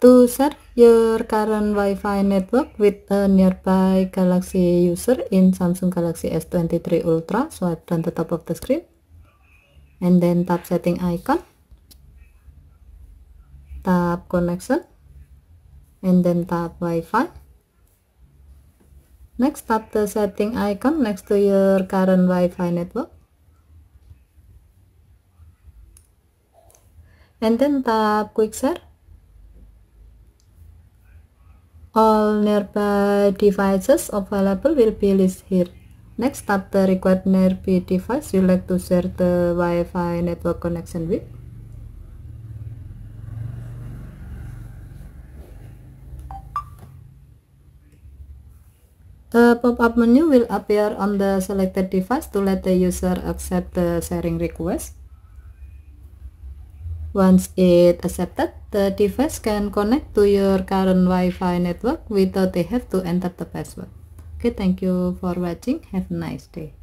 To share your current Wi-Fi network with a nearby Galaxy user in Samsung Galaxy S23 Ultra, swipe down the top of the screen and then tap setting icon, tap connection, and then tap Wi-Fi. Next, tap the setting icon next to your current Wi-Fi network and then tap quick share. All nearby devices available will be listed here. Next, tap the required nearby device you like to share the Wi-Fi network connection with. A pop-up menu will appear on the selected device to let the user accept the sharing request. Once it accepted, the device can connect to your current Wi-Fi network without they have to enter the password. Okay, thank you for watching. Have a nice day.